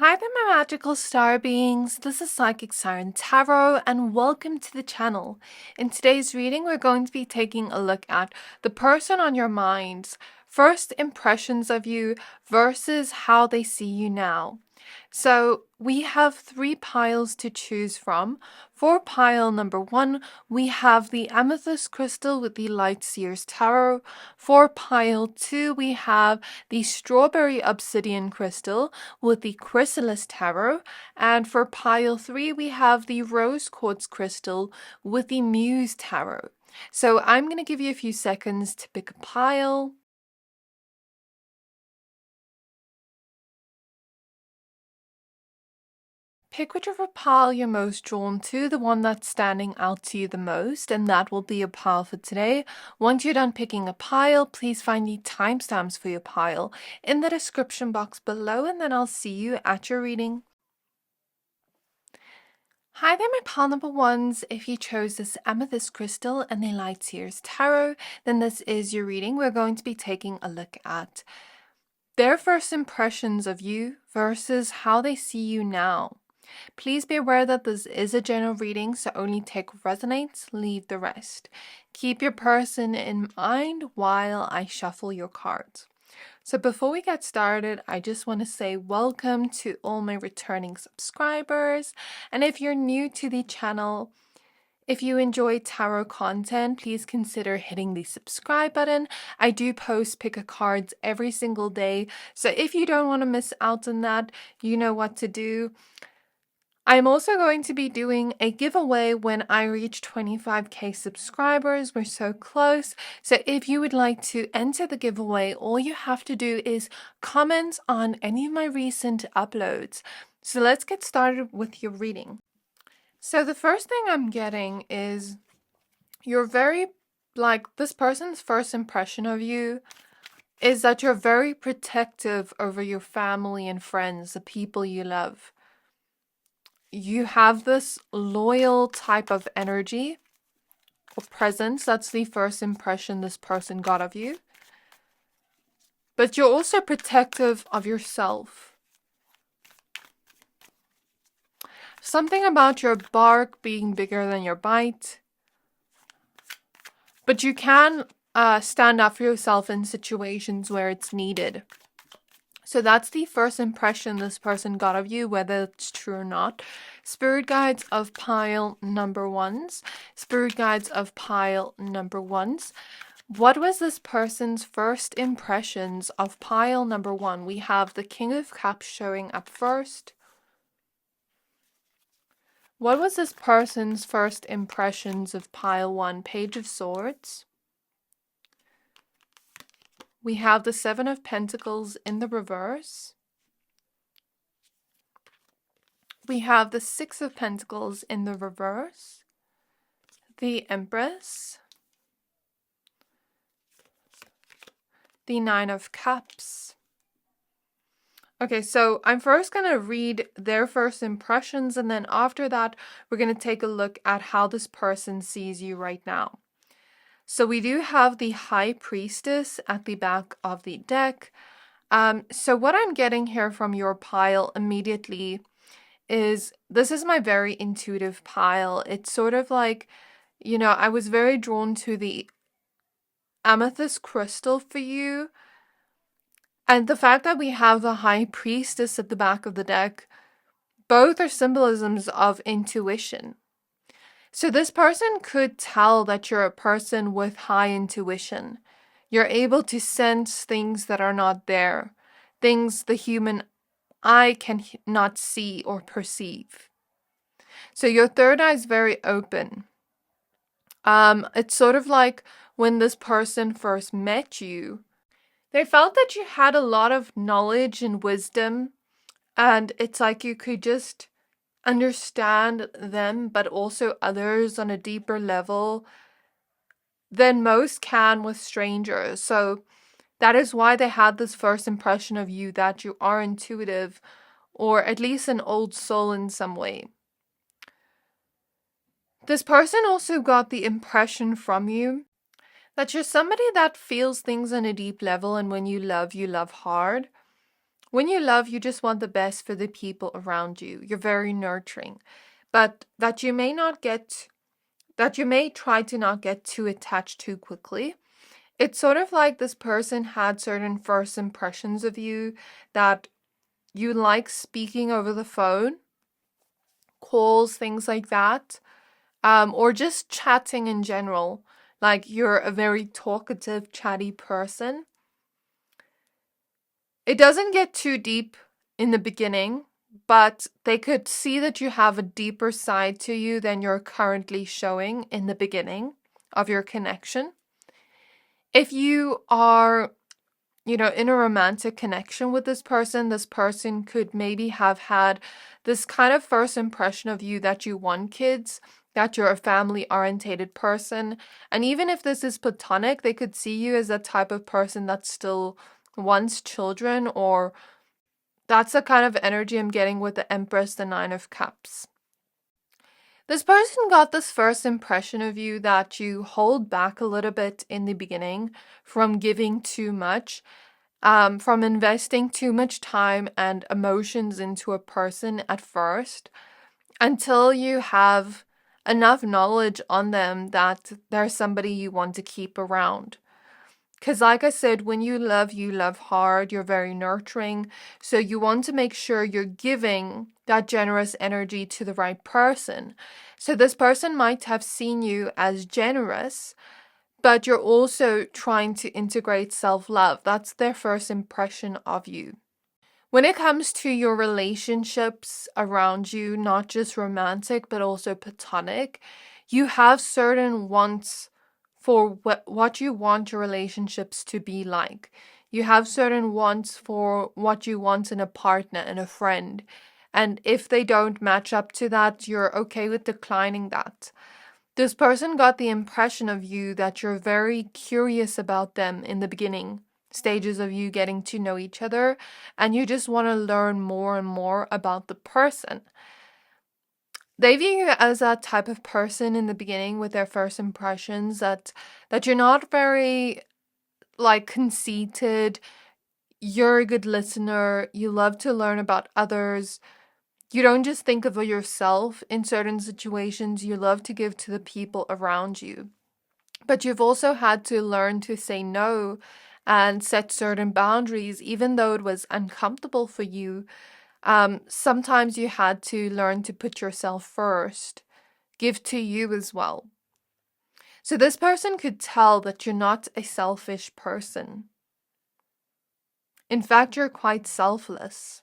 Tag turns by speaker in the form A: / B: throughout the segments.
A: Hi there, my magical star beings. This is Psychic Siren Tarot, and welcome to the channel. In today's reading, we're going to be taking a look at the person on your mind's first impressions of you versus how they see you now. So we have 3 piles to choose from. For pile number 1, we have the Amethyst crystal with the Light Seer's Tarot. For pile 2, we have the Strawberry Obsidian crystal with the Chrysalis Tarot. And for pile 3, we have the Rose Quartz crystal with the Muse Tarot. So I'm going to give you a few seconds to pick a pile. Pick whichever pile you're most drawn to, the one that's standing out to you the most, and that will be your pile for today. Once you're done picking a pile, please find the timestamps for your pile in the description box below, and then I'll see you at your reading. Hi there, my pile number 1s. If you chose this Amethyst crystal and the Light Seer's Tarot, then this is your reading. We're going to be taking a look at their first impressions of you versus how they see you now. Please be aware that this is a general reading, so only take what resonates, leave the rest. Keep your person in mind while I shuffle your cards. So before we get started, I just want to say welcome to all my returning subscribers. And if you're new to the channel, if you enjoy tarot content, please consider hitting the subscribe button. I do post pick-a cards every single day, so if you don't want to miss out on that, you know what to do. I'm also going to be doing a giveaway when I reach 25k subscribers. We're so close. So if you would like to enter the giveaway, all you have to do is comment on any of my recent uploads. So let's get started with your reading. So the first thing I'm getting is you're very, this person's first impression of you is that you're very protective over your family and friends, the people you love. You have this loyal type of energy or presence. That's the first impression this person got of you. But you're also protective of yourself. Something about your bark being bigger than your bite. But you can stand up for yourself in situations where it's needed. So that's the first impression this person got of you, whether it's true or not. Spirit guides of pile number 1s. Spirit guides of pile number 1s. What was this person's first impressions of pile number 1? We have the King of Cups showing up first. What was this person's first impressions of pile 1? Page of Swords. We have the Seven of Pentacles in the reverse. We have the Six of Pentacles in the reverse. The Empress. The Nine of Cups. Okay, so I'm first going to read their first impressions, and then after that, we're going to take a look at how this person sees you right now. So we do have the High Priestess at the back of the deck. So what I'm getting here from your pile immediately is, this is my very intuitive pile. It's sort of like, you know, I was very drawn to the Amethyst crystal for you. And the fact that we have the High Priestess at the back of the deck, both are symbolisms of intuition. So this person could tell that you're a person with high intuition. You're able to sense things that are not there, things the human eye can not see or perceive. So your third eye is very open. It's sort of like when this person first met you, they felt that you had a lot of knowledge and wisdom, and it's like you could just understand them, but also others on a deeper level than most can with strangers. So that is why they had this first impression of you, that you are intuitive, or at least an old soul in some way. This person also got the impression from you that you're somebody that feels things on a deep level, and when you love hard. When you love, you just want the best for the people around you. You're very nurturing. But that you may try to not get too attached too quickly. It's sort of like this person had certain first impressions of you, that you like speaking over the phone, calls, things like that, or just chatting in general. Like you're a very talkative, chatty person. It doesn't get too deep in the beginning, but they could see that you have a deeper side to you than you're currently showing in the beginning of your connection. If you are, in a romantic connection with this person could maybe have had this kind of first impression of you that you want kids, that you're a family-orientated person. And even if this is platonic, they could see you as a type of person that still wants children, or that's the kind of energy I'm getting with the Empress, the Nine of Cups. This person got this first impression of you that you hold back a little bit in the beginning from giving too much, from investing too much time and emotions into a person at first, until you have enough knowledge on them that they're somebody you want to keep around. Because like I said, when you love hard, you're very nurturing. So you want to make sure you're giving that generous energy to the right person. So this person might have seen you as generous, but you're also trying to integrate self-love. That's their first impression of you. When it comes to your relationships around you, not just romantic, but also platonic, you have certain wants for what you want your relationships to be like. You have certain wants for what you want in a partner and a friend. And if they don't match up to that, you're okay with declining that. This person got the impression of you that you're very curious about them in the beginning stages of you getting to know each other, and you just want to learn more and more about the person. They view you as that type of person in the beginning with their first impressions, that you're not very conceited, you're a good listener, you love to learn about others. You don't just think of yourself in certain situations, you love to give to the people around you. But you've also had to learn to say no and set certain boundaries, even though it was uncomfortable for you. Sometimes you had to learn to put yourself first, give to you as well. So this person could tell that you're not a selfish person. In fact, you're quite selfless.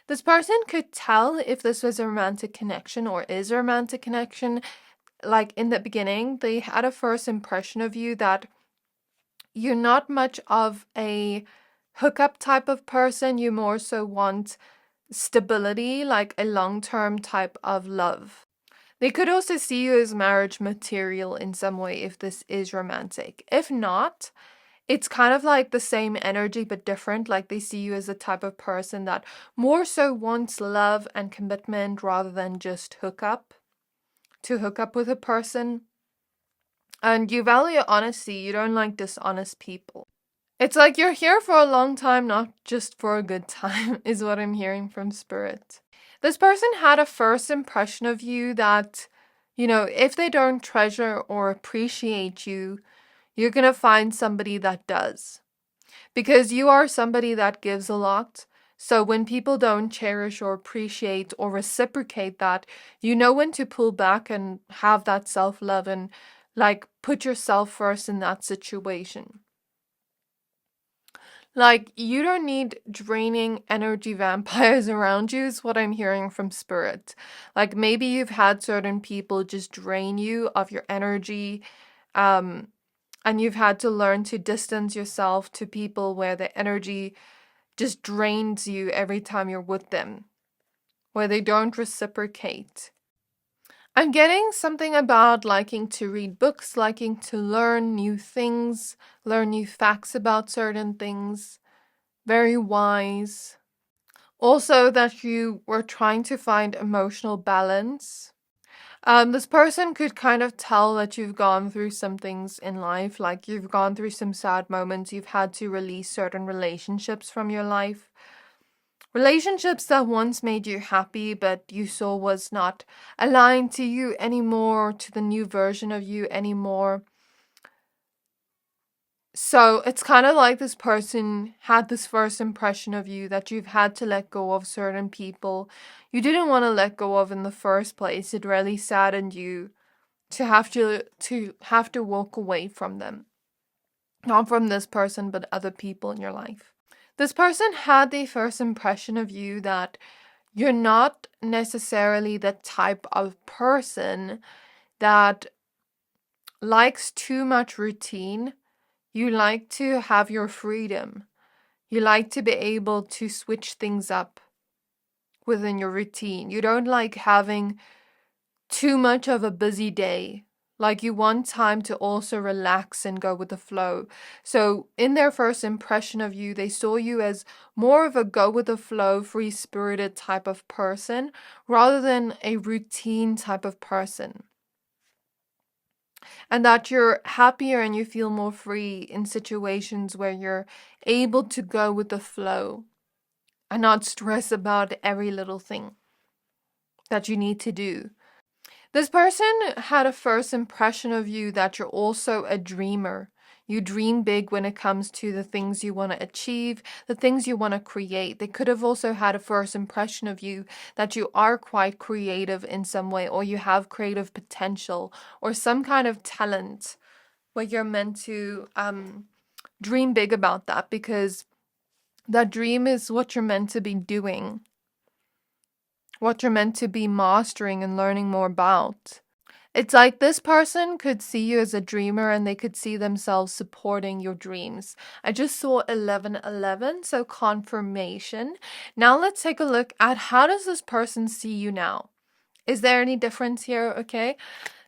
A: This person could tell if this was a romantic connection or is a romantic connection. Like in the beginning, they had a first impression of you that you're not much of a hookup type of person. You more so want stability, like a long-term type of love. They could also see you as marriage material in some way if this is romantic. If not, it's kind of like the same energy but different. Like they see you as a type of person that more so wants love and commitment rather than just hook up with a person. And you value honesty. You don't like dishonest people. It's like you're here for a long time, not just for a good time, is what I'm hearing from Spirit. This person had a first impression of you that, if they don't treasure or appreciate you, you're going to find somebody that does. Because you are somebody that gives a lot. So when people don't cherish or appreciate or reciprocate that, you know when to pull back and have that self-love and put yourself first in that situation. You don't need draining energy vampires around you is what I'm hearing from Spirit. Maybe you've had certain people just drain you of your energy, and you've had to learn to distance yourself to people where the energy just drains you every time you're with them, where they don't reciprocate. I'm getting something about liking to read books, liking to learn new things, learn new facts about certain things. Very wise. Also that you were trying to find emotional balance. This person could kind of tell that you've gone through some things in life, like you've gone through some sad moments, you've had to release certain relationships from your life. Relationships that once made you happy, but you saw was not aligned to you anymore, to the new version of you anymore. So it's kind of like this person had this first impression of you that you've had to let go of certain people you didn't want to let go of in the first place. It really saddened you to have to walk away from them. Not from this person, but other people in your life. This person had the first impression of you that you're not necessarily the type of person that likes too much routine. You like to have your freedom. You like to be able to switch things up within your routine. You don't like having too much of a busy day. Like, you want time to also relax and go with the flow. So in their first impression of you, they saw you as more of a go with the flow, free-spirited type of person rather than a routine type of person. And that you're happier and you feel more free in situations where you're able to go with the flow and not stress about every little thing that you need to do. This person had a first impression of you that you're also a dreamer. You dream big when it comes to the things you want to achieve, the things you want to create. They could have also had a first impression of you that you are quite creative in some way, or you have creative potential, or some kind of talent where you're meant to dream big about that, because that dream is what you're meant to be doing, what you're meant to be mastering and learning more about. It's like this person could see you as a dreamer and they could see themselves supporting your dreams. I just saw 1111, so confirmation. Now let's take a look at how does this person see you now? Is there any difference here? Okay.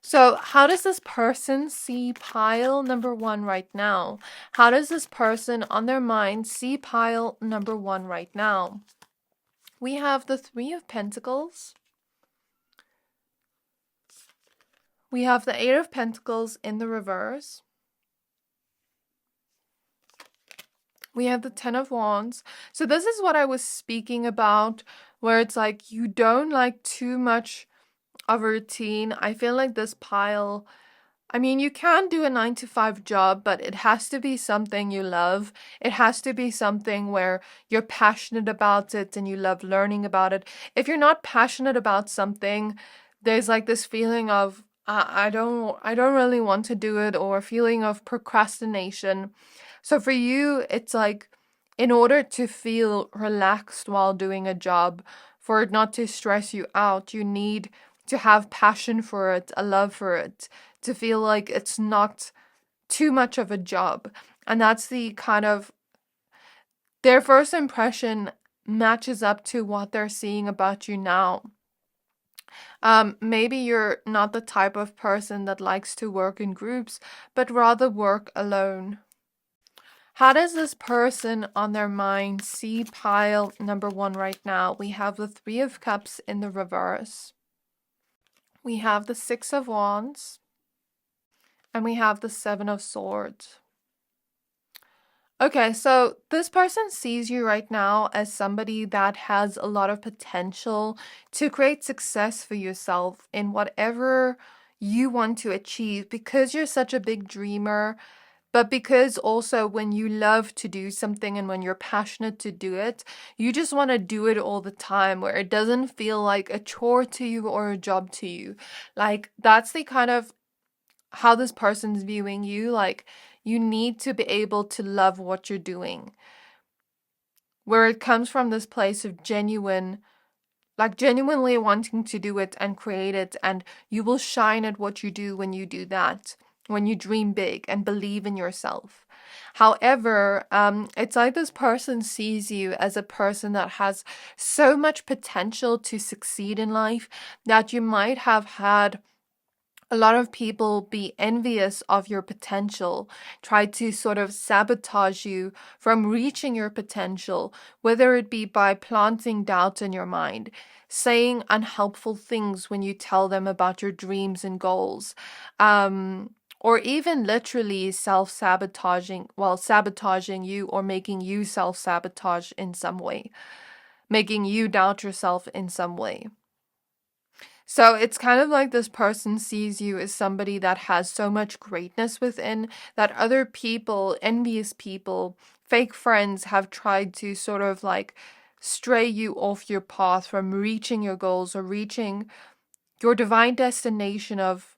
A: So how does this person see pile number 1 right now? How does this person on their mind see pile number 1 right now? We have the 3 of Pentacles. We have the 8 of Pentacles in the reverse. We have the 10 of Wands. So this is what I was speaking about, where it's like you don't like too much of a routine. I feel like this pile, I mean, you can do a 9-to-5 job, but it has to be something you love. It has to be something where you're passionate about it and you love learning about it. If you're not passionate about something, there's like this feeling of, I don't really want to do it, or a feeling of procrastination. So for you, it's like, in order to feel relaxed while doing a job, for it not to stress you out, you need to have passion for it, a love for it, to feel like it's not too much of a job. And that's the kind of, their first impression matches up to what they're seeing about you now. Maybe you're not the type of person that likes to work in groups, but rather work alone. How does this person on their mind see pile number 1 right now? We have the 3 of Cups in the reverse. We have the 6 of Wands. And we have the 7 of Swords. Okay, so this person sees you right now as somebody that has a lot of potential to create success for yourself in whatever you want to achieve, because you're such a big dreamer, but because also when you love to do something and when you're passionate to do it, you just want to do it all the time, where it doesn't feel like a chore to you or a job to you. Like, that's the kind of how this person's viewing you. Like, you need to be able to love what you're doing, where it comes from this place of genuinely wanting to do it and create it, and you will shine at what you do when you do that, when you dream big and believe in yourself. However, it's like this person sees you as a person that has so much potential to succeed in life that you might have had a lot of people be envious of your potential, try to sort of sabotage you from reaching your potential, whether it be by planting doubt in your mind, saying unhelpful things when you tell them about your dreams and goals, or even literally sabotaging you, or making you self-sabotage in some way. making you doubt yourself in some way. So it's kind of like this person sees you as somebody that has so much greatness within that other people, envious people, fake friends have tried to sort of like stray you off your path from reaching your goals or reaching your divine destination of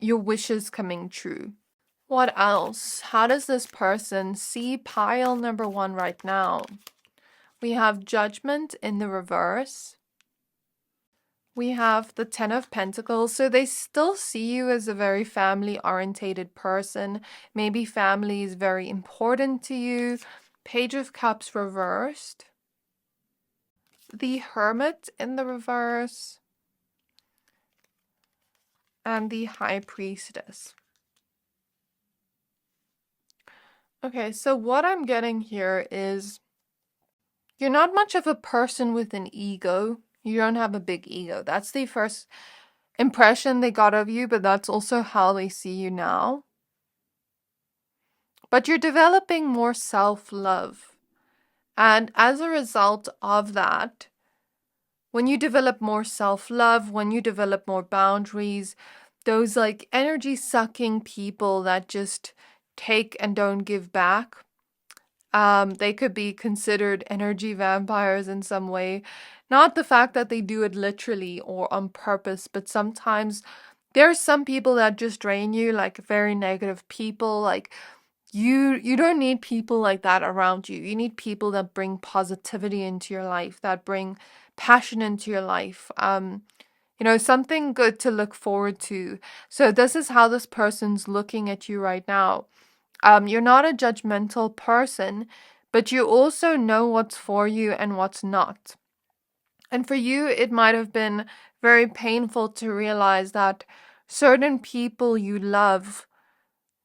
A: your wishes coming true. What else? How does this person see pile number 1 right now? We have Judgment in the reverse. We have the Ten of Pentacles, so they still see you as a very family-orientated person. Maybe family is very important to you. Page of Cups reversed. The Hermit in the reverse. And the High Priestess. Okay, so what I'm getting here is you're not much of a person with an ego. You don't have a big ego. That's the first impression they got of you, but that's also how they see you now. But you're developing more self-love. And as a result of that, when you develop more self-love, when you develop more boundaries, those like energy-sucking people that just take and don't give back, they could be considered energy vampires in some way. Not the fact that they do it literally or on purpose, but sometimes there are some people that just drain you, like very negative people. Like you don't need people like that around you. You need people that bring positivity into your life, that bring passion into your life. Something good to look forward to. So this is how this person's looking at you right now. You're not a judgmental person, but you also know what's for you and what's not. And for you, it might have been very painful to realize that certain people you love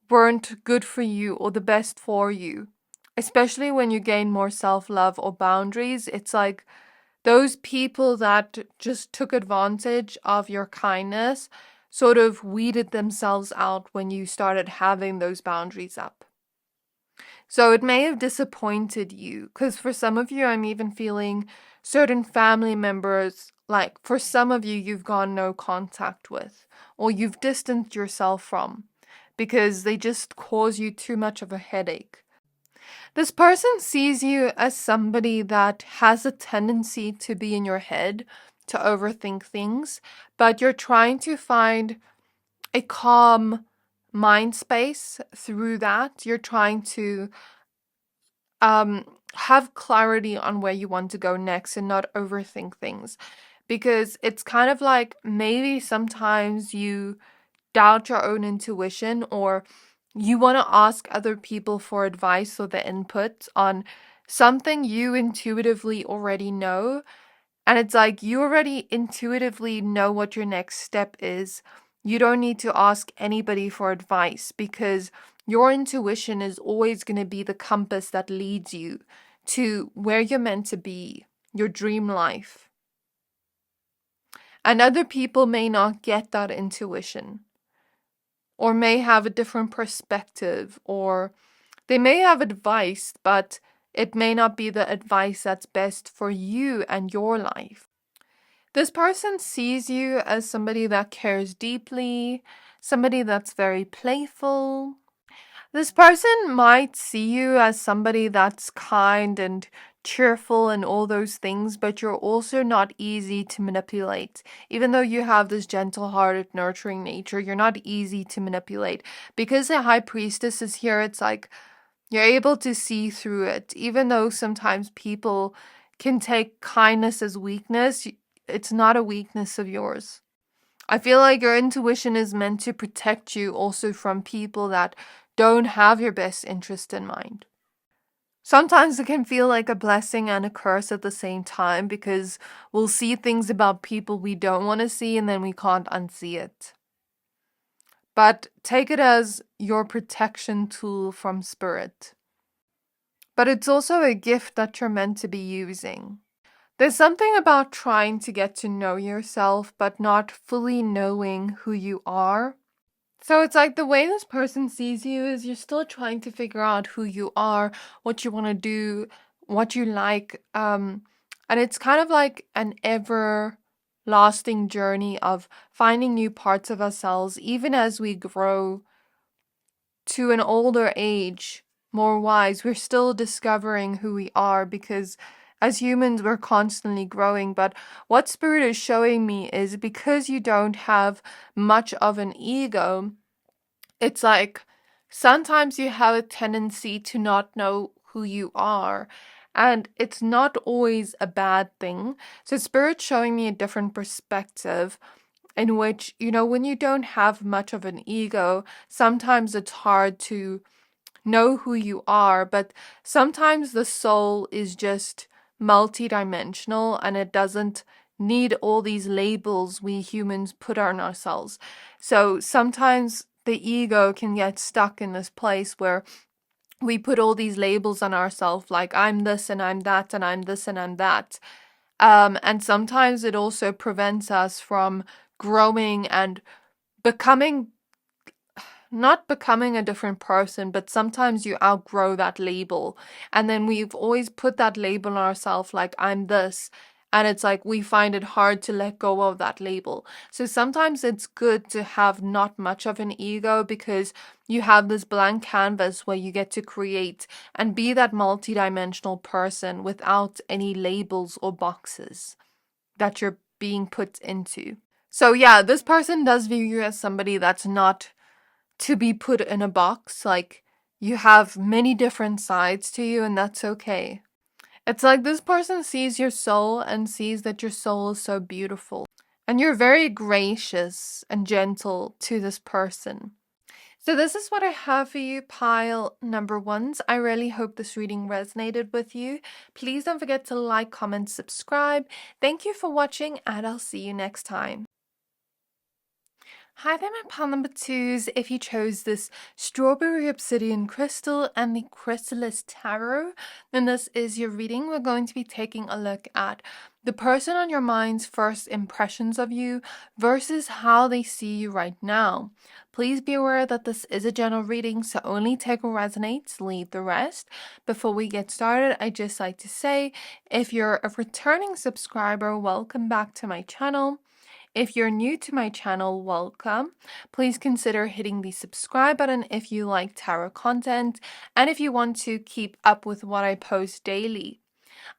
A: weren't good for you or the best for you. Especially when you gain more self-love or boundaries, it's like those people that just took advantage of your kindness sort of weeded themselves out when you started having those boundaries up. So it may have disappointed you, because for some of you, I'm even feeling certain family members, like for some of you, you've gone no contact with, or you've distanced yourself from, because they just cause you too much of a headache. This person sees you as somebody that has a tendency to be in your head, to overthink things, but you're trying to find a calm mind space through that. You're trying to have clarity on where you want to go next and not overthink things. Because it's kind of like maybe sometimes you doubt your own intuition, or you want to ask other people for advice or the input on something you intuitively already know. And it's like you already intuitively know what your next step is. You don't need to ask anybody for advice because your intuition is always going to be the compass that leads you to where you're meant to be, your dream life. And other people may not get that intuition, or may have a different perspective, or they may have advice, but it may not be the advice that's best for you and your life. This person sees you as somebody that cares deeply, somebody that's very playful. This person might see you as somebody that's kind and cheerful and all those things, but you're also not easy to manipulate. Even though you have this gentle-hearted, nurturing nature, you're not easy to manipulate. Because the High Priestess is here, it's like you're able to see through it. Even though sometimes people can take kindness as weakness, it's not a weakness of yours. I feel like your intuition is meant to protect you also from people that don't have your best interest in mind. Sometimes it can feel like a blessing and a curse at the same time because we'll see things about people we don't want to see and then we can't unsee it. But take it as your protection tool from spirit. But it's also a gift that you're meant to be using. There's something about trying to get to know yourself but not fully knowing who you are. So it's like the way this person sees you is you're still trying to figure out who you are, what you want to do, what you like. And And it's kind of like an everlasting journey of finding new parts of ourselves, even as we grow to an older age, more wise. We're still discovering who we are because as humans, we're constantly growing. But what Spirit is showing me is because you don't have much of an ego, it's like sometimes you have a tendency to not know who you are. And it's not always a bad thing. So Spirit's showing me a different perspective in which, when you don't have much of an ego, sometimes it's hard to know who you are, but sometimes the soul is just multidimensional and it doesn't need all these labels we humans put on ourselves. So sometimes the ego can get stuck in this place where we put all these labels on ourselves, like I'm this and I'm that and I'm this and I'm that. And sometimes it also prevents us from growing and becoming, not becoming a different person, but sometimes you outgrow that label. And then we've always put that label on ourselves, like I'm this. And it's like we find it hard to let go of that label. So sometimes it's good to have not much of an ego because you have this blank canvas where you get to create and be that multidimensional person without any labels or boxes that you're being put into. So yeah, this person does view you as somebody that's not to be put in a box. Like, you have many different sides to you, and that's okay. It's like this person sees your soul and sees that your soul is so beautiful. And you're very gracious and gentle to this person. So this is what I have for you, pile number ones. I really hope this reading resonated with you. Please don't forget to like, comment, subscribe. Thank you for watching, and I'll see you next time. Hi there, my pile number twos. If you chose this strawberry obsidian crystal and the Chrysalis tarot, then this is your reading. We're going to be taking a look at the person on your mind's first impressions of you versus how they see you right now. Please be aware that this is a general reading, so only take what resonates, leave the rest. Before we get started, I'd just like to say, if you're a returning subscriber, welcome back to my channel. If you're new to my channel, welcome. Please consider hitting the subscribe button if you like tarot content and if you want to keep up with what I post daily.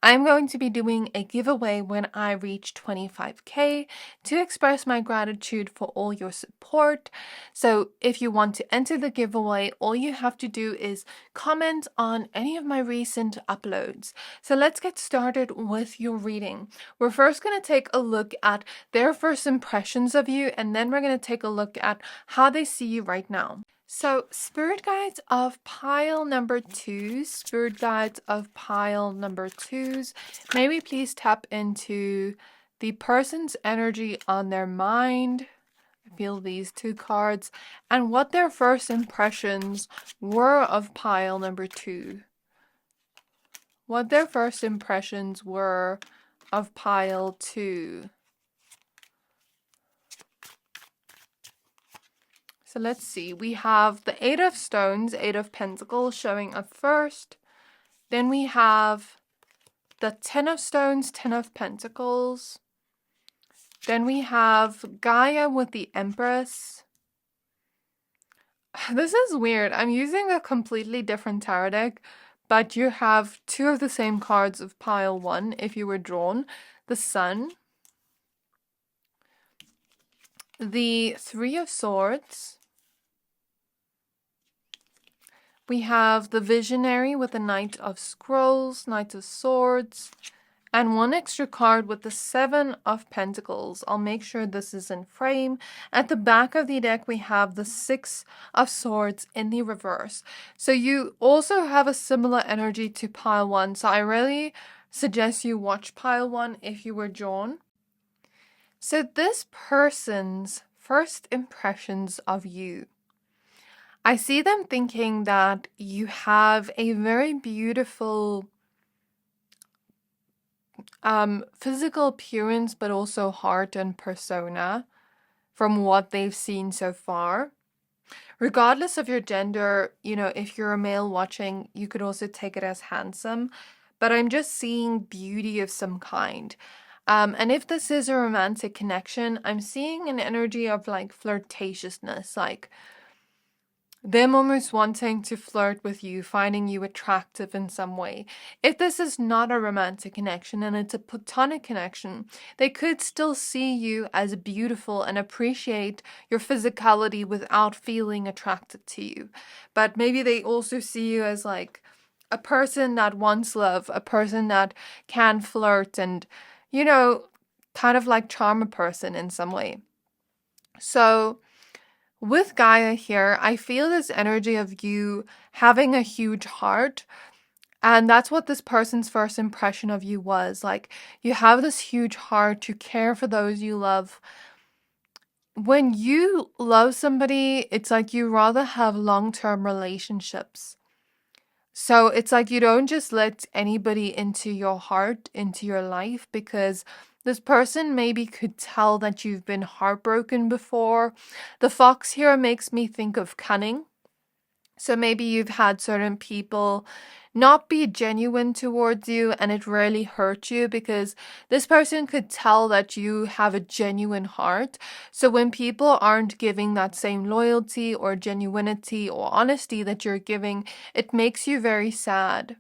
A: I'm going to be doing a giveaway when I reach 25k to express my gratitude for all your support. So if you want to enter the giveaway, all you have to do is comment on any of my recent uploads. So let's get started with your reading. We're first going to take a look at their first impressions of you, and then we're going to take a look at how they see you right now. So, spirit guides of pile number twos, spirit guides of pile number twos, may we please tap into the person's energy on their mind. I feel these two cards and what their first impressions were of pile number two. What their first impressions were of pile two. So let's see, we have the Eight of Stones, Eight of Pentacles showing up first. Then we have the Ten of Stones, Ten of Pentacles. Then we have Gaia with the Empress. This is weird. I'm using a completely different tarot deck, but you have two of the same cards of pile one if you were drawn. The Sun. The Three of Swords. We have the Visionary with the Knight of Scrolls, Knight of Swords, and one extra card with the Seven of Pentacles. I'll make sure this is in frame. At the back of the deck, we have the Six of Swords in the reverse. So you also have a similar energy to pile one. So I really suggest you watch pile one if you were drawn. So this person's first impressions of you. I see them thinking that you have a very beautiful physical appearance, but also heart and persona from what they've seen so far. Regardless of your gender, if you're a male watching, you could also take it as handsome. but I'm just seeing beauty of some kind. And if this is a romantic connection, I'm seeing an energy of like flirtatiousness, like them almost wanting to flirt with you, finding you attractive in some way. If this is not a romantic connection and it's a platonic connection, they could still see you as beautiful and appreciate your physicality without feeling attracted to you. But maybe they also see you as like a person that wants love, a person that can flirt and, you know, kind of like charm a person in some way. So with Gaia here, I feel this energy of you having a huge heart. And that's what this person's first impression of you was. Like, you have this huge heart, you care for those you love. When you love somebody, it's like you rather have long-term relationships. So it's like you don't just let anybody into your heart, into your life, because this person maybe could tell that you've been heartbroken before. The fox here makes me think of cunning. So maybe you've had certain people not be genuine towards you and it really hurt you because this person could tell that you have a genuine heart. So when people aren't giving that same loyalty or genuinity or honesty that you're giving, it makes you very sad.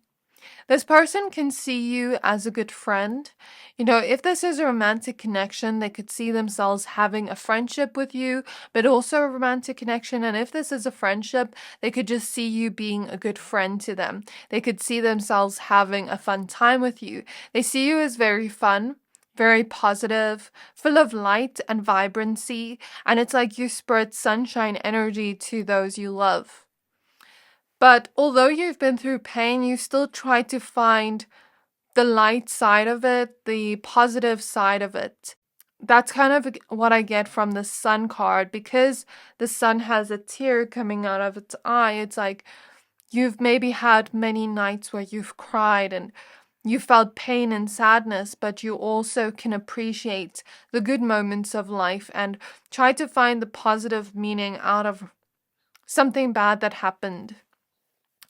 A: This person can see you as a good friend. You know, if this is a romantic connection, they could see themselves having a friendship with you, but also a romantic connection. And if this is a friendship, they could just see you being a good friend to them. They could see themselves having a fun time with you. They see you as very fun, very positive, full of light and vibrancy. And it's like you spread sunshine energy to those you love. But although you've been through pain, you still try to find the light side of it, the positive side of it. That's kind of what I get from the sun card. Because the sun has a tear coming out of its eye, it's like you've maybe had many nights where you've cried and you felt pain and sadness, but you also can appreciate the good moments of life and try to find the positive meaning out of something bad that happened.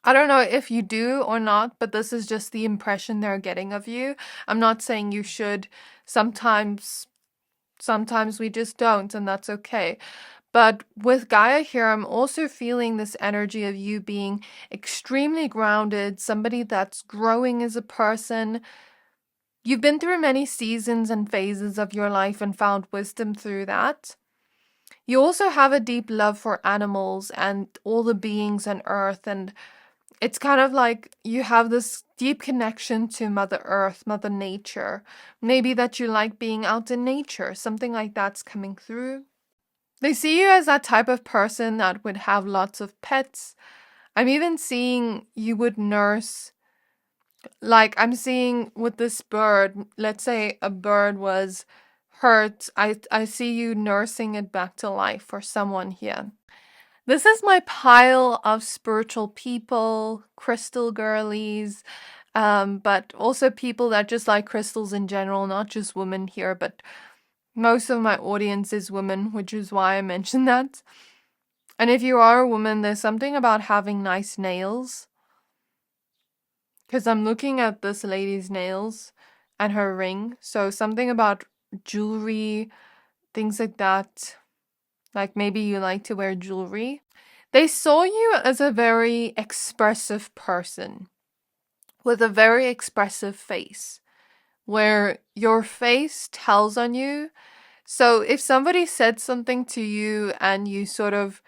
A: I don't know if you do or not, but this is just the impression they're getting of you. I'm not saying you should. Sometimes we just don't, and that's okay. But with Gaia here, I'm also feeling this energy of you being extremely grounded, somebody that's growing as a person. You've been through many seasons and phases of your life and found wisdom through that. You also have a deep love for animals and all the beings on Earth, and it's kind of like you have this deep connection to Mother Earth, Mother Nature. Maybe that you like being out in nature, something like that's coming through. They see you as that type of person that would have lots of pets. I'm even seeing you would nurse, like I'm seeing with this bird, let's say a bird was hurt, I see you nursing it back to life for someone here. This is my pile of spiritual people, crystal girlies, but also people that just like crystals in general, not just women here, but most of my audience is women, which is why I mentioned that. And if you are a woman, there's something about having nice nails. Because I'm looking at this lady's nails and her ring. So something about jewelry, things like that. Like maybe you like to wear jewelry. They saw you as a very expressive person with a very expressive face, where your face tells on you. So if somebody said something to you and you sort of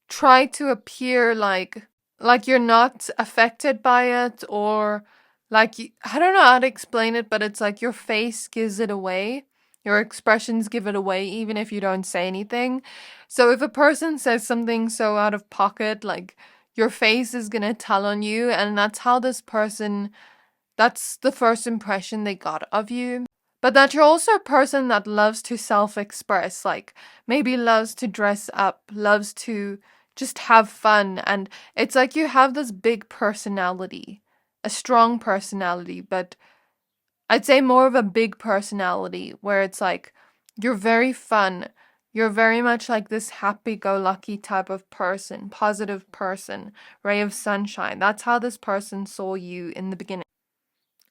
A: try to appear like you're not affected by it, or like I don't know how to explain it, but it's like your face gives it away. Your expressions give it away even if you don't say anything. So if a person says something so out of pocket, like your face is gonna tell on you, and that's how this person, that's the first impression they got of you. But that you're also a person that loves to self-express, like maybe loves to dress up, loves to just have fun. And it's like you have this big personality, a strong personality, but I'd say more of a big personality where it's like you're very fun. You're very much like this happy-go-lucky type of person, positive person, ray of sunshine. That's how this person saw you in the beginning.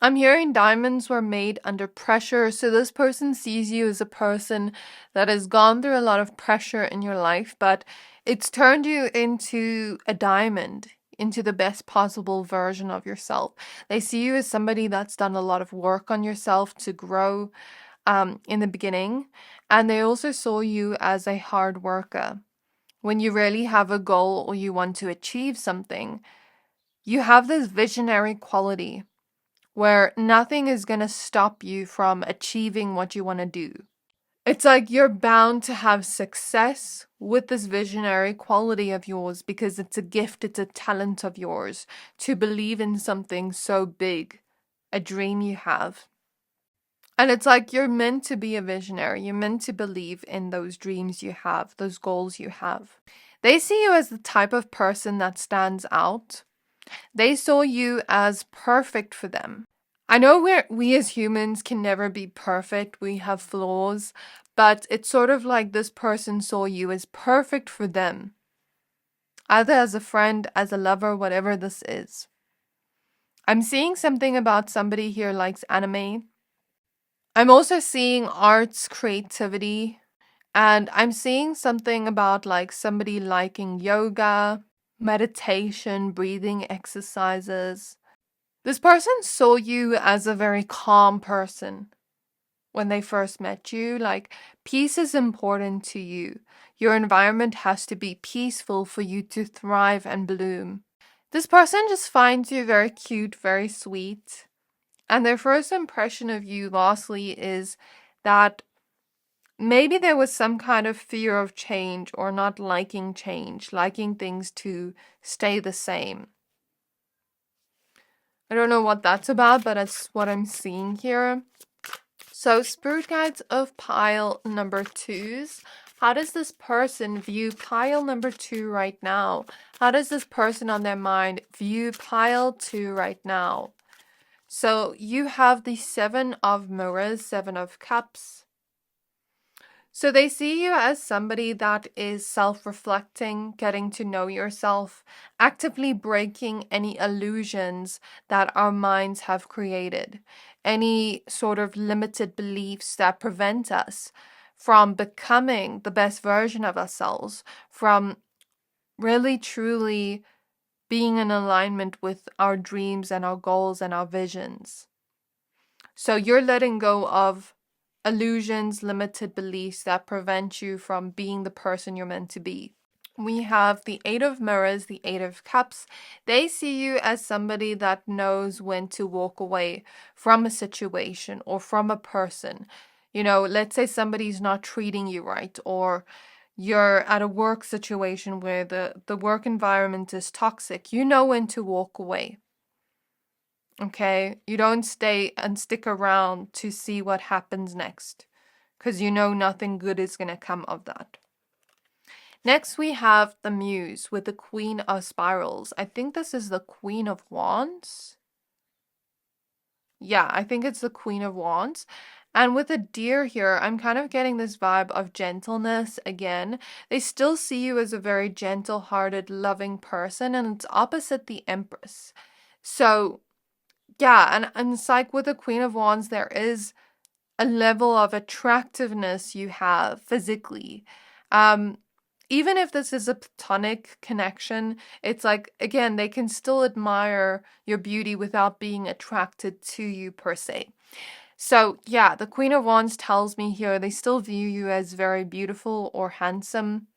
A: I'm hearing diamonds were made under pressure. So this person sees you as a person that has gone through a lot of pressure in your life, but it's turned you into a diamond, into the best possible version of yourself. They see you as somebody that's done a lot of work on yourself to grow in the beginning. And they also saw you as a hard worker. When you really have a goal or you want to achieve something, you have this visionary quality where nothing is going to stop you from achieving what you want to do. It's like you're bound to have success with this visionary quality of yours because it's a gift, it's a talent of yours to believe in something so big, a dream you have. And it's like you're meant to be a visionary. You're meant to believe in those dreams you have, those goals you have. They see you as the type of person that stands out. They saw you as perfect for them. I know we as humans can never be perfect. We have flaws, but it's sort of like this person saw you as perfect for them. Either as a friend, as a lover, whatever this is. I'm seeing something about somebody here likes anime. I'm also seeing arts, creativity, and I'm seeing something about like somebody liking yoga, meditation, breathing exercises. This person saw you as a very calm person when they first met you. Like, peace is important to you. Your environment has to be peaceful for you to thrive and bloom. This person just finds you very cute, very sweet. And their first impression of you, lastly, is that maybe there was some kind of fear of change or not liking change, liking things to stay the same. I don't know what that's about, but that's what I'm seeing here. So, spirit guides of pile number 2s. How does this person view pile number 2 right now? How does this person on their mind view pile 2 right now? So you have the 7 of mirrors, 7 of cups. So they see you as somebody that is self-reflecting, getting to know yourself, actively breaking any illusions that our minds have created, any sort of limited beliefs that prevent us from becoming the best version of ourselves, from really truly being in alignment with our dreams and our goals and our visions. So you're letting go of illusions, limited beliefs that prevent you from being the person you're meant to be. We have the 8 of mirrors, the 8 of cups. They see you as somebody that knows when to walk away from a situation or from a person. You know, let's say somebody's not treating you right, or you're at a work situation where the work environment is toxic. You know when to walk away. Okay, you don't stay and stick around to see what happens next, because you know nothing good is going to come of that. Next, we have the Muse with the Queen of Spirals. I think this is the Queen of Wands. Yeah, I think it's the Queen of Wands. And with the deer here, I'm kind of getting this vibe of gentleness again. They still see you as a very gentle-hearted, loving person, and it's opposite the Empress. So yeah, and it's like with the Queen of Wands, there is a level of attractiveness you have physically. Even if this is a platonic connection, it's like, again, they can still admire your beauty without being attracted to you per se. So yeah, the Queen of Wands tells me here they still view you as very beautiful or handsome.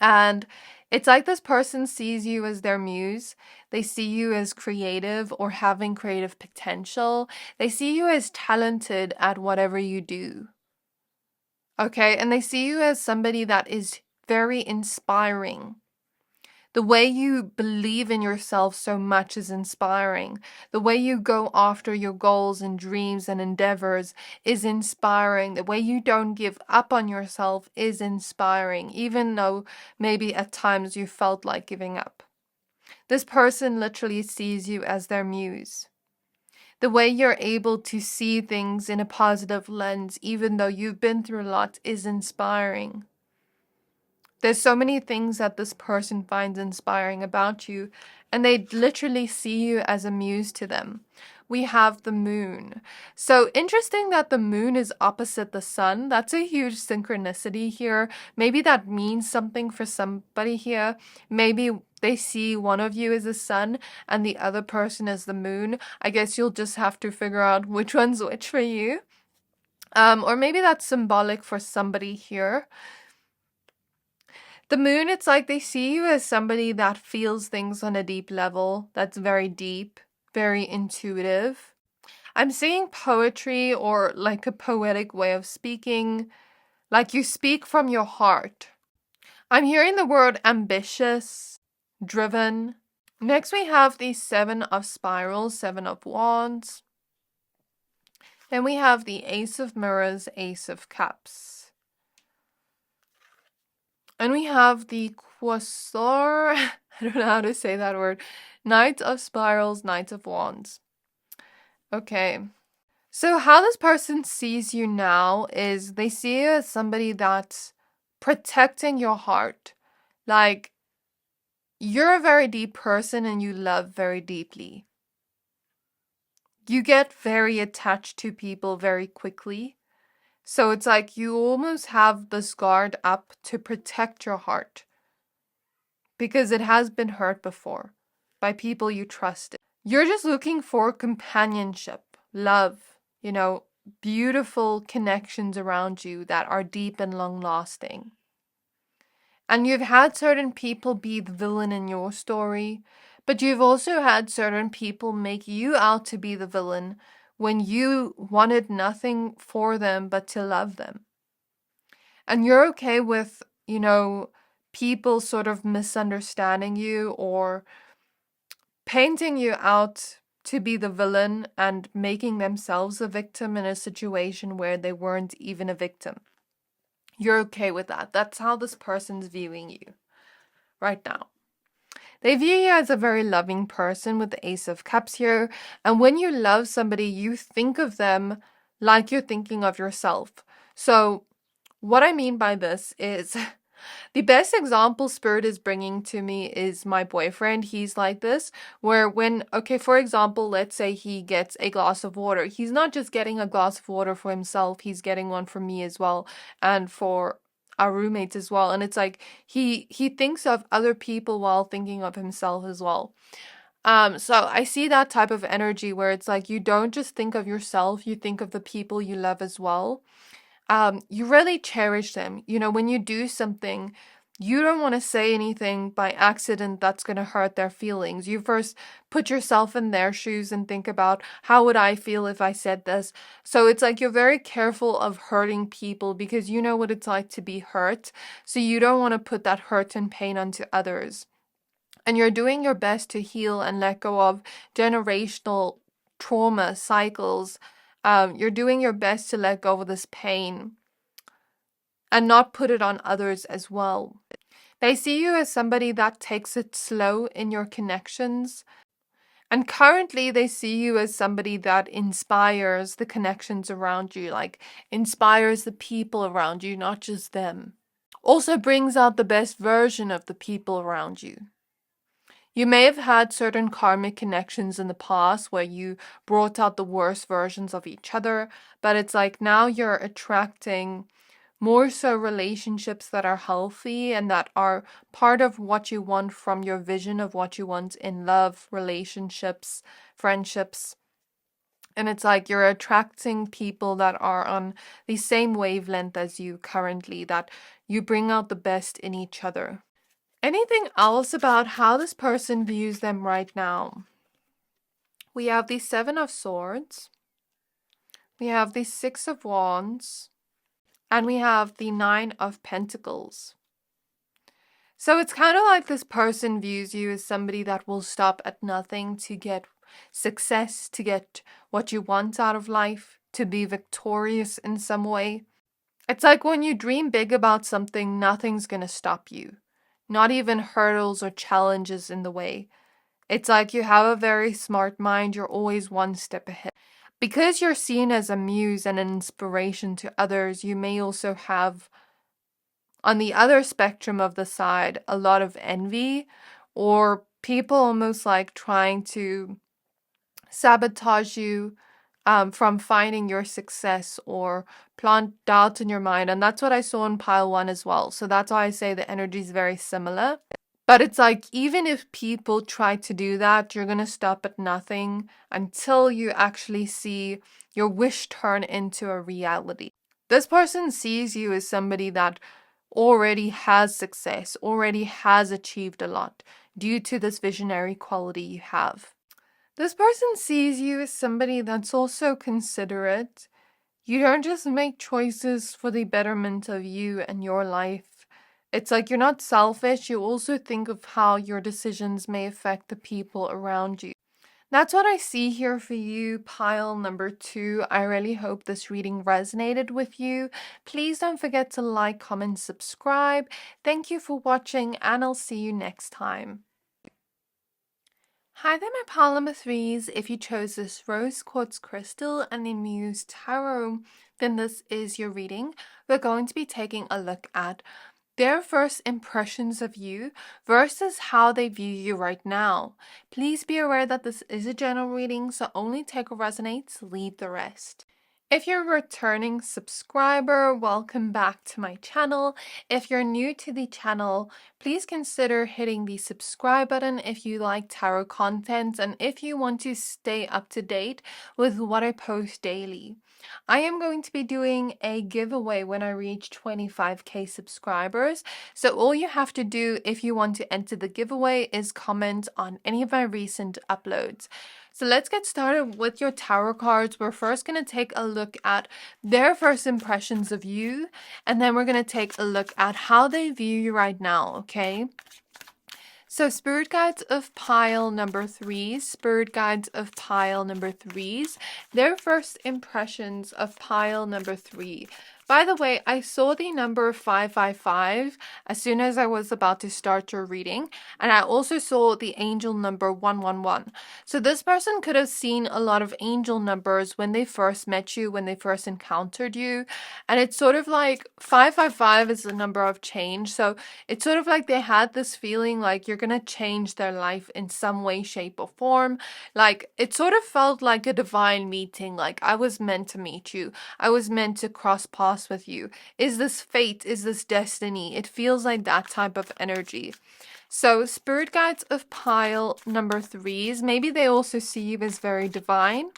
A: And it's like this person sees you as their muse. They see you as creative or having creative potential. They see you as talented at whatever you do. Okay, and they see you as somebody that is very inspiring. The way you believe in yourself so much is inspiring. The way you go after your goals and dreams and endeavors is inspiring. The way you don't give up on yourself is inspiring, even though maybe at times you felt like giving up. This person literally sees you as their muse. The way you're able to see things in a positive lens, even though you've been through a lot, is inspiring. There's so many things that this person finds inspiring about you, and they literally see you as a muse to them. we have the moon. So interesting that the moon is opposite the sun. That's a huge synchronicity here. Maybe that means something for somebody here. Maybe they see one of you as the sun and the other person as the moon. I guess you'll just have to figure out which one's which for you. Or maybe that's symbolic for somebody here. The moon, it's like they see you as somebody that feels things on a deep level, that's very deep, very intuitive. I'm seeing poetry or like a poetic way of speaking, like you speak from your heart. I'm hearing the word ambitious, driven. Next we have the 7 of Spirals, 7 of Wands. Then we have the Ace of Mirrors, Ace of Cups. And we have the Quasar, I don't know how to say that word, Knight of Spirals, Knight of Wands. Okay. So how this person sees you now is they see you as somebody that's protecting your heart. Like, you're a very deep person and you love very deeply. You get very attached to people very quickly. So it's like you almost have this guard up to protect your heart because it has been hurt before by people you trusted. You're just looking for companionship, love, beautiful connections around you that are deep and long lasting. And you've had certain people be the villain in your story, but you've also had certain people make you out to be the villain when you wanted nothing for them but to love them. And you're okay with, people sort of misunderstanding you or painting you out to be the villain and making themselves a victim in a situation where they weren't even a victim. You're okay with that. That's how this person's viewing you right now. They view you as a very loving person with the Ace of Cups here. And when you love somebody, you think of them like you're thinking of yourself. So what I mean by this is the best example Spirit is bringing to me is my boyfriend. He's like this, where for example, let's say he gets a glass of water. He's not just getting a glass of water for himself. He's getting one for me as well and for our roommates as well. And it's like he thinks of other people while thinking of himself as well. So I see that type of energy where it's like you don't just think of yourself, you think of the people you love as well. You really cherish them. When you do something, you don't want to say anything by accident that's going to hurt their feelings. You first put yourself in their shoes and think about how would I feel if I said this. So it's like you're very careful of hurting people because you know what it's like to be hurt. So you don't want to put that hurt and pain onto others. And you're doing your best to heal and let go of generational trauma cycles. You're doing your best to let go of this pain and not put it on others as well. They see you as somebody that takes it slow in your connections. And currently they see you as somebody that inspires the connections around you, like inspires the people around you, not just them. Also brings out the best version of the people around you. You may have had certain karmic connections in the past where you brought out the worst versions of each other, but it's like now you're attracting more so relationships that are healthy and that are part of what you want from your vision of what you want in love, relationships, friendships. And it's like you're attracting people that are on the same wavelength as you currently, that you bring out the best in each other. Anything else about how this person views them right now? We have the 7 of Swords. We have the 6 of Wands. And we have the 9 of Pentacles. So it's kind of like this person views you as somebody that will stop at nothing to get success, to get what you want out of life, to be victorious in some way. It's like when you dream big about something, nothing's going to stop you. Not even hurdles or challenges in the way. It's like you have a very smart mind, you're always one step ahead. Because you're seen as a muse and an inspiration to others, you may also have, on the other spectrum of the side, a lot of envy or people almost like trying to sabotage you from finding your success or plant doubts in your mind. And that's what I saw in pile 1 as well. So that's why I say the energy is very similar. But it's like, even if people try to do that, you're going to stop at nothing until you actually see your wish turn into a reality. This person sees you as somebody that already has success, already has achieved a lot due to this visionary quality you have. This person sees you as somebody that's also considerate. You don't just make choices for the betterment of you and your life. It's like you're not selfish, you also think of how your decisions may affect the people around you. That's what I see here for you, pile number 2. I really hope this reading resonated with you. Please don't forget to like, comment, subscribe. Thank you for watching, and I'll see you next time. Hi there, my pile number 3s. If you chose this rose quartz crystal and the Muse tarot, then this is your reading. We're going to be taking a look at their first impressions of you versus how they view you right now. Please be aware that this is a general reading, so only take what resonates, leave the rest. If you're a returning subscriber, welcome back to my channel. If you're new to the channel, please consider hitting the subscribe button if you like tarot content and if you want to stay up to date with what I post daily. I am going to be doing a giveaway when I reach 25k subscribers. So all you have to do if you want to enter the giveaway is comment on any of my recent uploads. So let's get started with your tarot cards. We're first going to take a look at their first impressions of you, and then we're going to take a look at how they view you right now, okay? So spirit guides of pile number 3, spirit guides of pile number 3s, their first impressions of pile number 3. By the way, I saw the number 555 as soon as I was about to start your reading, and I also saw the angel number 111. So this person could have seen a lot of angel numbers when they first met you, when they first encountered you, and it's sort of like 555 is the number of change. So it's sort of like they had this feeling like you're gonna change their life in some way, shape, or form. Like it sort of felt like a divine meeting, like I was meant to meet you. I was meant to cross paths with you. Is this fate? Is this destiny? It feels like that type of energy. So spirit guides of pile number 3s, maybe they also see you as very divine.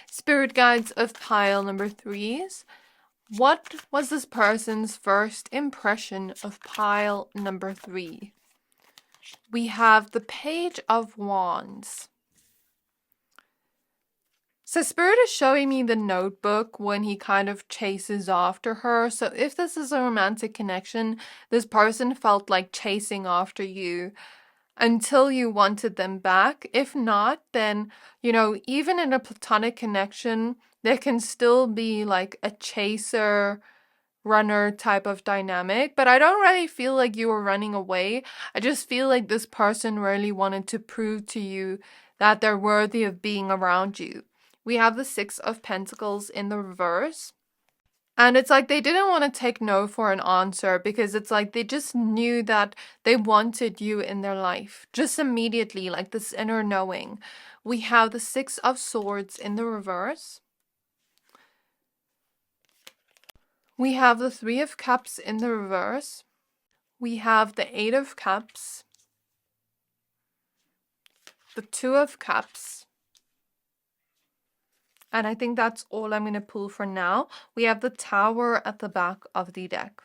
A: Spirit guides of pile number 3s. What was this person's first impression of pile number 3? We have the Page of Wands. So Spirit is showing me the notebook when he kind of chases after her. So if this is a romantic connection, this person felt like chasing after you until you wanted them back. If not, then, you know, even in a platonic connection, there can still be like a chaser runner type of dynamic, but I don't really feel like you were running away. I just feel like this person really wanted to prove to you that they're worthy of being around you. We have the 6 of Pentacles in the reverse. And it's like they didn't want to take no for an answer because it's like they just knew that they wanted you in their life. Just immediately, like this inner knowing. We have the 6 of Swords in the reverse. We have the 3 of Cups in the reverse. We have the 8 of Cups. The 2 of Cups. And I think that's all I'm going to pull for now. We have the Tower at the back of the deck.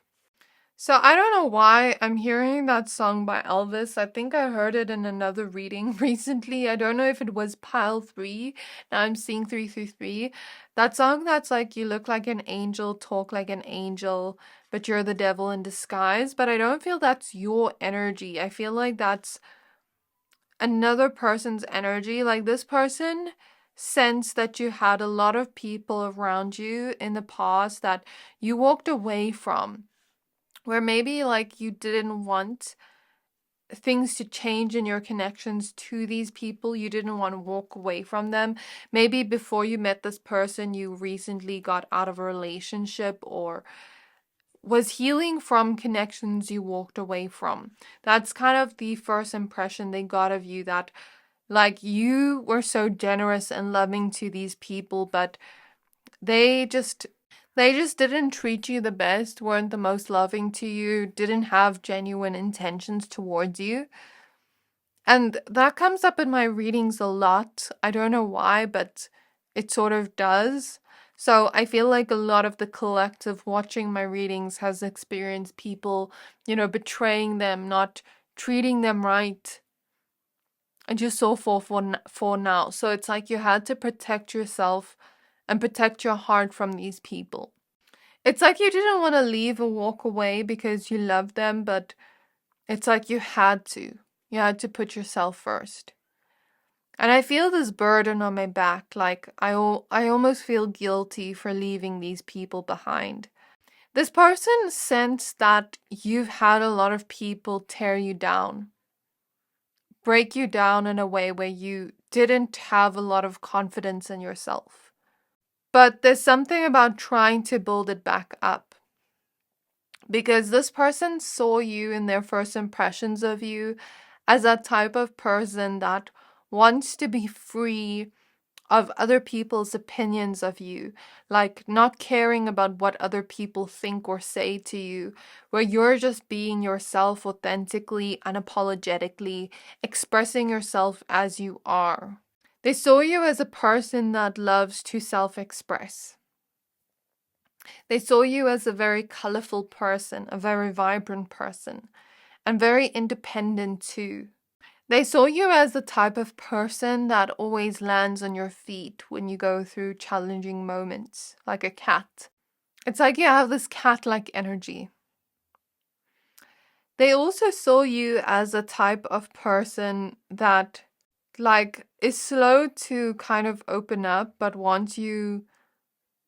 A: So I don't know why I'm hearing that song by Elvis. I think I heard it in another reading recently. I don't know if it was pile 3. Now I'm seeing 333. That song that's like, you look like an angel, talk like an angel, but you're the devil in disguise. But I don't feel that's your energy. I feel like that's another person's energy. Like this person sense that you had a lot of people around you in the past that you walked away from, where maybe like you didn't want things to change in your connections to these people. You didn't want to walk away from them. Maybe before you met this person, you recently got out of a relationship or was healing from connections you walked away from. That's kind of the first impression they got of you, that Like, you were so generous and loving to these people, but they just didn't treat you the best, weren't the most loving to you, didn't have genuine intentions towards you. And that comes up in my readings a lot. I don't know why, but it sort of does. So I feel like a lot of the collective watching my readings has experienced people, betraying them, not treating them right, and just so forth for now. So it's like you had to protect yourself and protect your heart from these people. It's like you didn't want to leave or walk away because you love them, but it's like you had to. You had to put yourself first. And I feel this burden on my back, like I almost feel guilty for leaving these people behind. This person sensed that you've had a lot of people tear you down, break you down in a way where you didn't have a lot of confidence in yourself. But there's something about trying to build it back up. Because this person saw you in their first impressions of you as that type of person that wants to be free of other people's opinions of you, like not caring about what other people think or say to you, where you're just being yourself authentically, unapologetically, expressing yourself as you are. They saw you as a person that loves to self-express. They saw you as a very colorful person, a very vibrant person, and very independent too. They saw you as the type of person that always lands on your feet when you go through challenging moments, like a cat. It's like you have this cat-like energy. They also saw you as a type of person that, like, is slow to kind of open up, but once you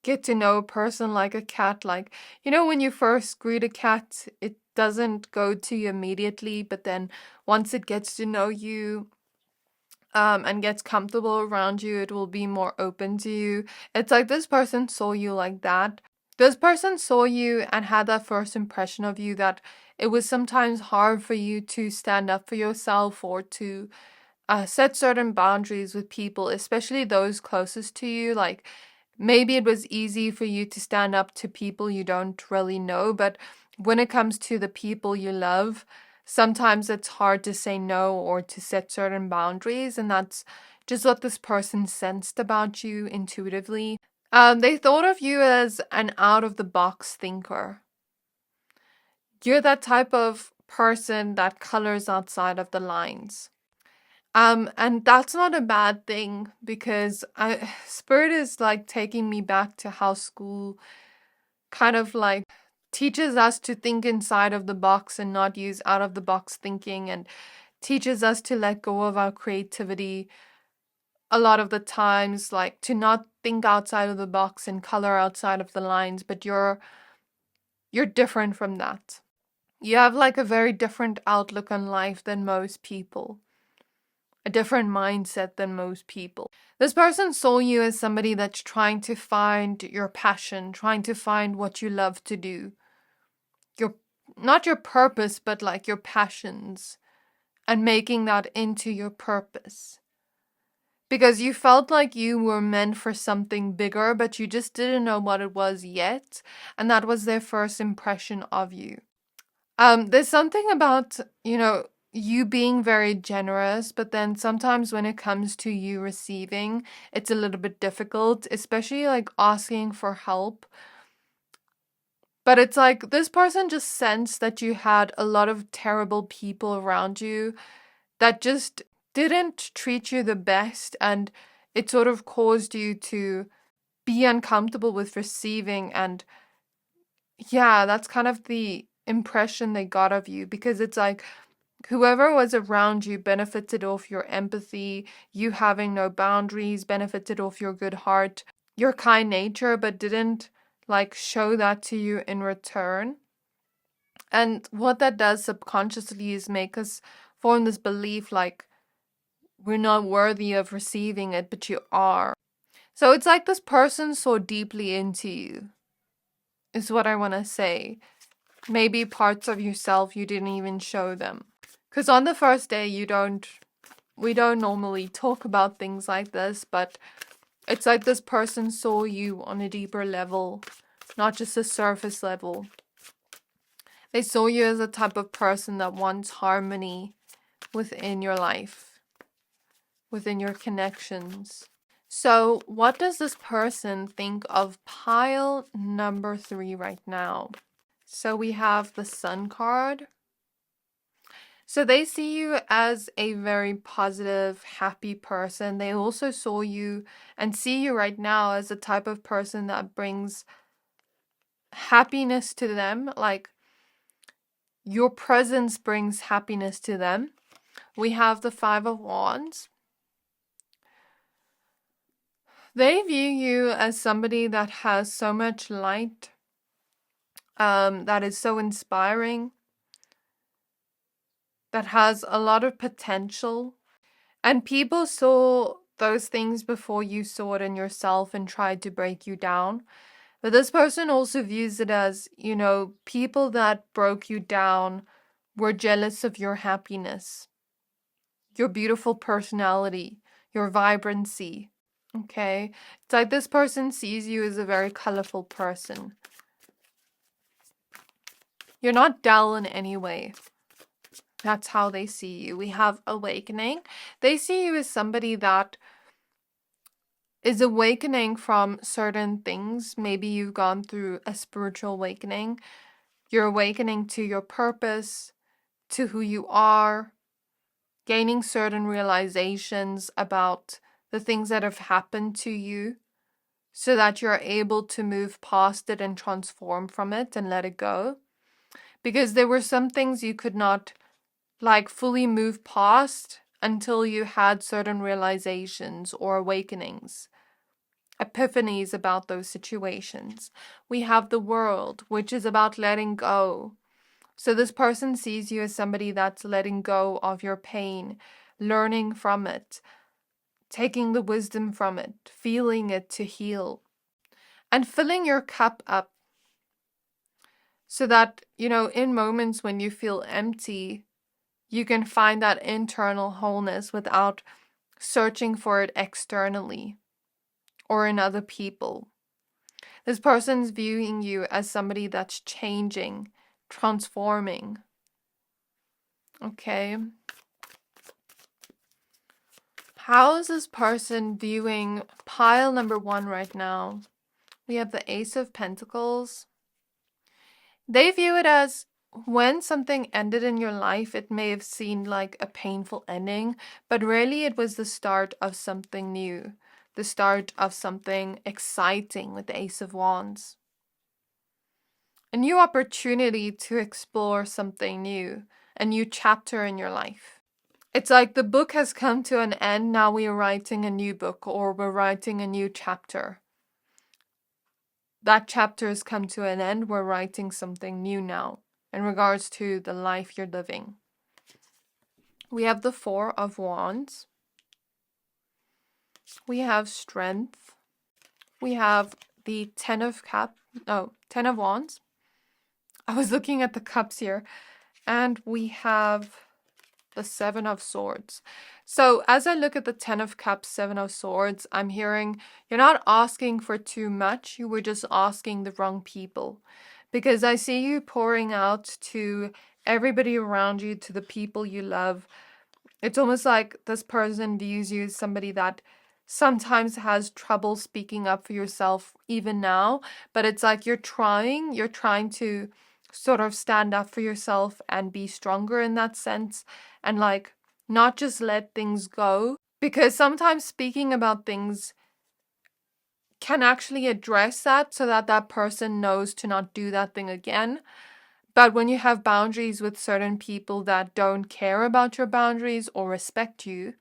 A: get to know a person like a cat, like, when you first greet a cat, it doesn't go to you immediately, but then once it gets to know you and gets comfortable around you, it will be more open to you. It's like this person saw you like that. This person saw you and had that first impression of you that it was sometimes hard for you to stand up for yourself or to set certain boundaries with people, especially those closest to you. Like, maybe it was easy for you to stand up to people you don't really know, but when it comes to the people you love, sometimes it's hard to say no or to set certain boundaries, and that's just what this person sensed about you intuitively. They thought of you as an out-of-the-box thinker. You're that type of person that colors outside of the lines. And that's not a bad thing, because Spirit is like taking me back to how school kind of like teaches us to think inside of the box and not use out of the box thinking, and teaches us to let go of our creativity a lot of the times, like to not think outside of the box and color outside of the lines. But you're different from that. You have like a very different outlook on life than most people. A different mindset than most people. This person saw you as somebody that's trying to find your passion, trying to find what you love to do. Not your purpose, but like your passions, and making that into your purpose. Because you felt like you were meant for something bigger, but you just didn't know what it was yet, and that was their first impression of you. There's something about, you being very generous, but then sometimes when it comes to you receiving, it's a little bit difficult, especially like asking for help. But it's like this person just sensed that you had a lot of terrible people around you that just didn't treat you the best, and it sort of caused you to be uncomfortable with receiving. And yeah, that's kind of the impression they got of you, because it's like whoever was around you benefited off your empathy, you having no boundaries, benefited off your good heart, your kind nature, but didn't like show that to you in return. And what that does subconsciously is make us form this belief like we're not worthy of receiving it, but you are. So it's like this person so deeply into you, is what I want to say. Maybe parts of yourself you didn't even show them. Because on the first day, you don't we don't normally talk about things like this, but it's like this person saw you on a deeper level, not just a surface level. They saw you as a type of person that wants harmony within your life, within your connections. So what does this person think of pile number 3 right now? So we have the Sun card. So they see you as a very positive, happy person. They also saw you and see you right now as a type of person that brings happiness to them. Like, your presence brings happiness to them. We have the 5 of Wands. They view you as somebody that has so much light, that is so inspiring, that has a lot of potential. And people saw those things before you saw it in yourself and tried to break you down. But this person also views it as, you know, people that broke you down were jealous of your happiness, your beautiful personality, your vibrancy. Okay? It's like this person sees you as a very colorful person. You're not dull in any way. That's how they see you. We have awakening. They see you as somebody that is awakening from certain things. Maybe you've gone through a spiritual awakening. You're awakening to your purpose, to who you are, gaining certain realizations about the things that have happened to you so that you're able to move past it and transform from it and let it go. Because there were some things you could not fully move past until you had certain realizations or awakenings, epiphanies about those situations. We have the World, which is about letting go. So this person sees you as somebody that's letting go of your pain, learning from it, taking the wisdom from it, feeling it to heal, and filling your cup up so that, you know, in moments when you feel empty, you can find that internal wholeness without searching for it externally or in other people. This person's viewing you as somebody that's changing, transforming. Okay. How is this person viewing pile number 1 right now? We have the Ace of Pentacles. They view it as, when something ended in your life, it may have seemed like a painful ending, but really it was the start of something new, the start of something exciting with the Ace of Wands. A new opportunity to explore something new, a new chapter in your life. It's like the book has come to an end, now we are writing a new book, or we're writing a new chapter. That chapter has come to an end, we're writing something new now in regards to the life you're living. We have the 4 of Wands. We have Strength. We have the 10 of Wands. I was looking at the cups here. And we have the 7 of Swords. So as I look at the 10 of Cups, 7 of Swords, I'm hearing you're not asking for too much. You were just asking the wrong people. Because I see you pouring out to everybody around you, to the people you love. It's almost like this person views you as somebody that sometimes has trouble speaking up for yourself even now. But it's like you're trying to sort of stand up for yourself and be stronger in that sense. And not just let things go. Because sometimes speaking about things can actually address that so that that person knows to not do that thing again. But when you have boundaries with certain people that don't care about your boundaries or respect you,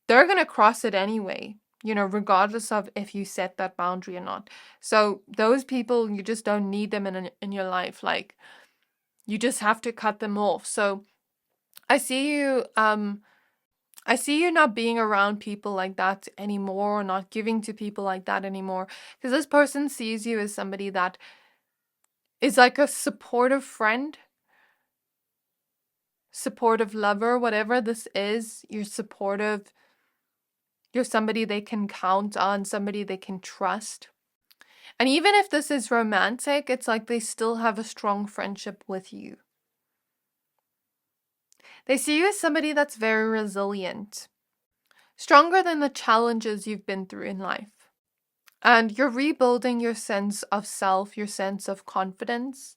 A: they're going to cross it anyway, you know, regardless of if you set that boundary or not. So those people, you just don't need them in your life. You just have to cut them off. So I see you not being around people like that anymore, or not giving to people like that anymore. Because this person sees you as somebody that is like a supportive friend. supportive lover, whatever this is, you're supportive. You're somebody they can count on, somebody they can trust. And even if this is romantic, it's like they still have a strong friendship with you. They see you as somebody that's very resilient, stronger than the challenges you've been through in life. And you're rebuilding your sense of self, your sense of confidence,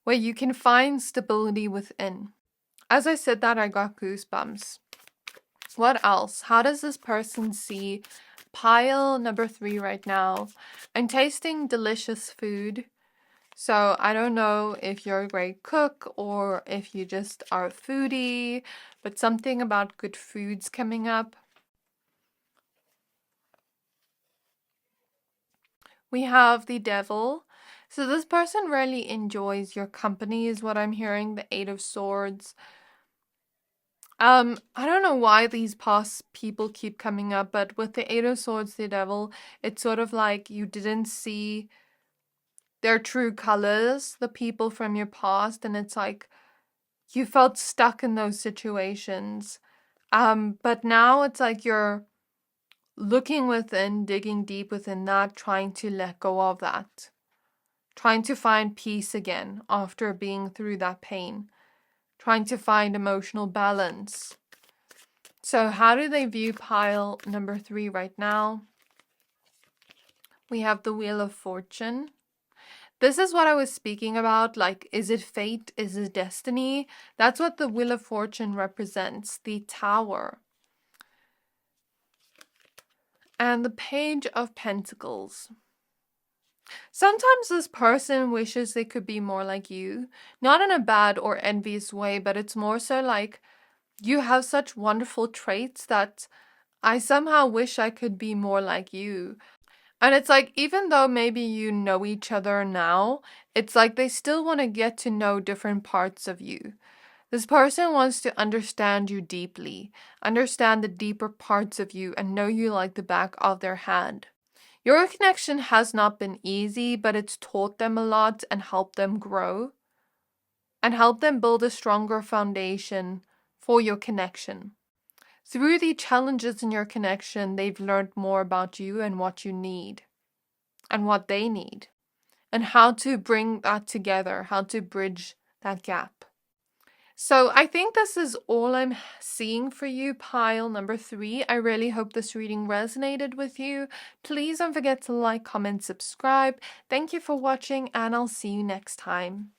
A: where you can find stability within. As I said that, I got goosebumps. What else? How does this person see pile number 3 right now? I'm tasting delicious food. So I don't know if you're a great cook or if you just are a foodie, but something about good foods coming up. We have the devil. So this person really enjoys your company is what I'm hearing. The 8 of Swords. I don't know why these past people keep coming up, but with the 8 of Swords, the devil, it's sort of like you didn't see their true colors, the people from your past, and it's like you felt stuck in those situations. But now it's like you're looking within, digging deep within that, trying to let go of that, trying to find peace again after being through that pain, trying to find emotional balance. So how do they view pile number 3 right now? We have the Wheel of Fortune. This is what I was speaking about, like, is it fate? Is it destiny? That's what the Wheel of Fortune represents, the Tower. And the Page of Pentacles. Sometimes this person wishes they could be more like you, not in a bad or envious way, but it's more so like you have such wonderful traits that I somehow wish I could be more like you. And it's like, even though maybe you know each other now, it's like they still want to get to know different parts of you. This person wants to understand you deeply, understand the deeper parts of you, and know you like the back of their hand. Your connection has not been easy, but it's taught them a lot and helped them grow and helped them build a stronger foundation for your connection. Through the challenges in your connection, they've learned more about you and what you need and what they need and how to bring that together, how to bridge that gap. So I think this is all I'm seeing for you, pile number 3. I really hope this reading resonated with you. Please don't forget to like, comment, subscribe. Thank you for watching, and I'll see you next time.